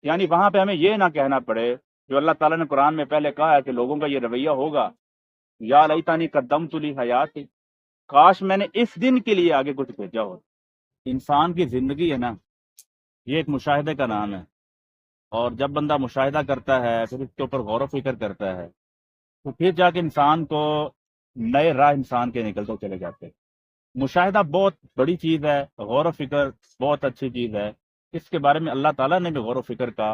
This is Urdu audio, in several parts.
یعنی وہاں پہ ہمیں یہ نہ کہنا پڑے جو اللہ تعالیٰ نے قرآن میں پہلے کہا ہے کہ لوگوں کا یہ رویہ ہوگا، یا لیتنی قدمت لی حیاتی، کاش میں نے اس دن کے لیے آگے کچھ بھیجا ہو۔ انسان کی زندگی ہے نا، یہ ایک مشاہدے کا نام ہے، اور جب بندہ مشاہدہ کرتا ہے پھر اس کے اوپر غور و فکر کرتا ہے تو پھر جا کے انسان کو نئے راہ انسان کے نکلتے چلے جاتے ہیں۔ مشاہدہ بہت بڑی چیز ہے، غور و فکر بہت اچھی چیز ہے۔ اس کے بارے میں اللہ تعالیٰ نے بھی غور و فکر کا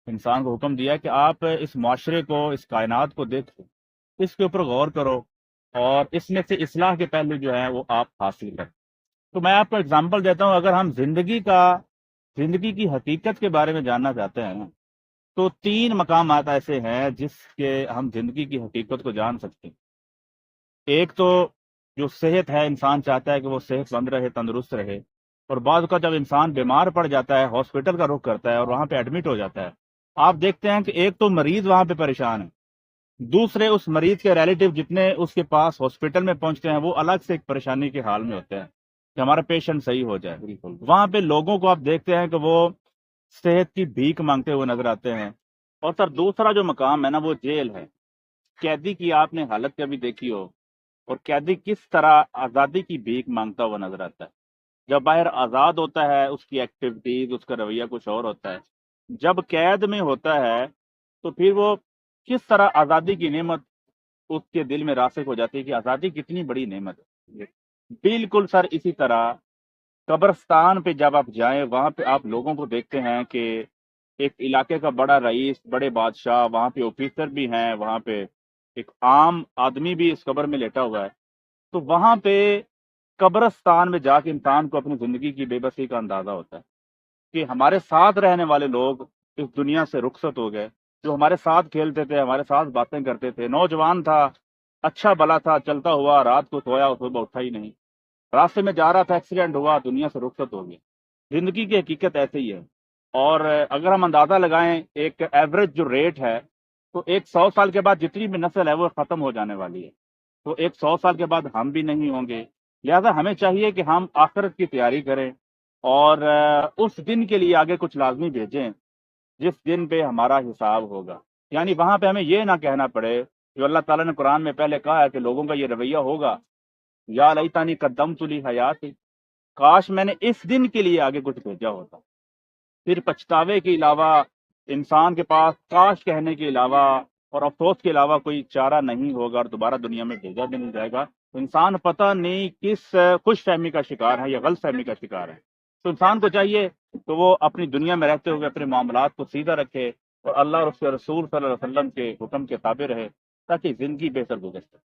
انسان کو حکم دیا ہے کہ آپ اس معاشرے کو، اس کائنات کو دیکھو، اس کے اوپر غور کرو، اور اس میں سے اصلاح کے پہلو جو ہیں وہ آپ حاصل کریں۔ تو میں آپ کو اگزامپل دیتا ہوں، اگر ہم زندگی کی حقیقت کے بارے میں جاننا چاہتے ہیں نا، تو 3 مقامات ایسے ہیں جس کے ہم زندگی کی حقیقت کو جان سکتے ہیں۔ ایک تو جو صحت ہے، انسان چاہتا ہے کہ وہ صحت مند رہے، تندرست رہے، اور بعض اوقات جب انسان بیمار پڑ جاتا ہے، ہاسپٹل کا رخ کرتا ہے اور وہاں پہ ایڈمٹ ہو جاتا ہے، آپ دیکھتے ہیں کہ ایک تو مریض وہاں پہ پریشان ہے، دوسرے اس مریض کے ریلیٹیو جتنے اس کے پاس ہاسپٹل میں پہنچتے ہیں وہ الگ سے ایک پریشانی کے حال میں ہوتے ہیں کہ ہمارا پیشنٹ صحیح ہو جائے۔ بالکل وہاں پہ لوگوں کو آپ دیکھتے ہیں کہ وہ صحت کی بھیک مانگتے ہوئے نظر آتے ہیں۔ اور سر دوسرا جو مقام ہے نا وہ جیل ہے۔ قیدی کی آپ نے حالت کبھی دیکھی ہو، اور قیدی کس طرح آزادی کی بھیک مانگتا ہوا نظر آتا ہے؟ جب باہر آزاد ہوتا ہے اس کی ایکٹیویٹیز، اس کا رویہ کچھ اور ہوتا ہے، جب قید میں ہوتا ہے تو پھر وہ کس طرح آزادی کی نعمت اس کے دل میں راسخ ہو جاتی ہے کہ آزادی کتنی بڑی نعمت ہے۔ بالکل سر اسی طرح قبرستان پہ جب آپ جائیں وہاں پہ آپ لوگوں کو دیکھتے ہیں کہ ایک علاقے کا بڑا رئیس، بڑے بادشاہ، وہاں پہ آفیسر بھی ہیں، وہاں پہ ایک عام آدمی بھی اس قبر میں لیٹا ہوا ہے۔ تو وہاں پہ قبرستان میں جا کے انسان کو اپنی زندگی کی بے بسی کا اندازہ ہوتا ہے کہ ہمارے ساتھ رہنے والے لوگ اس دنیا سے رخصت ہو گئے، جو ہمارے ساتھ کھیلتے تھے، ہمارے ساتھ باتیں کرتے تھے، نوجوان تھا، اچھا بلا تھا، چلتا ہوا، رات کو سویا صبح اٹھا ہی نہیں، راستے میں جا رہا تھا، ایکسیڈنٹ ہوا، دنیا سے رخصت ہو گیا۔ زندگی کی حقیقت ایسے ہی ہے۔ اور اگر ہم اندازہ لگائیں ایک ایوریج جو ریٹ ہے، تو ایک 100 سال کے بعد جتنی بھی نسل ہے وہ ختم ہو جانے والی ہے، تو ایک 100 سال کے بعد ہم بھی نہیں ہوں گے۔ لہذا ہمیں چاہیے کہ ہم آخرت کی تیاری کریں، اور اس دن کے لیے آگے کچھ لازمی بھیجیں جس دن پہ ہمارا حساب ہوگا۔ یعنی وہاں پہ ہمیں یہ نہ کہنا پڑے جو اللہ تعالیٰ نے قرآن میں پہلے کہا ہے کہ لوگوں کا یہ رویہ ہوگا، یا لیتنی قدمت لی حیاتی، کاش میں نے اس دن کے لیے آگے کچھ بھیجا ہوتا۔ پھر پچھتاوے کے علاوہ انسان کے پاس کاش کہنے کے علاوہ اور افسوس کے علاوہ کوئی چارہ نہیں ہوگا، اور دوبارہ دنیا میں بھیجا بھی نہیں جائے گا۔ انسان پتہ نہیں کس خوش فہمی کا شکار ہے یا غلط فہمی کا شکار ہے۔ تو انسان کو چاہیے کہ وہ اپنی دنیا میں رہتے ہوئے اپنے معاملات کو سیدھا رکھے، اور اللہ اور اس کے رسول صلی اللہ علیہ وسلم کے حکم کے تابع رہے، تاکہ زندگی بہتر گزر سکے۔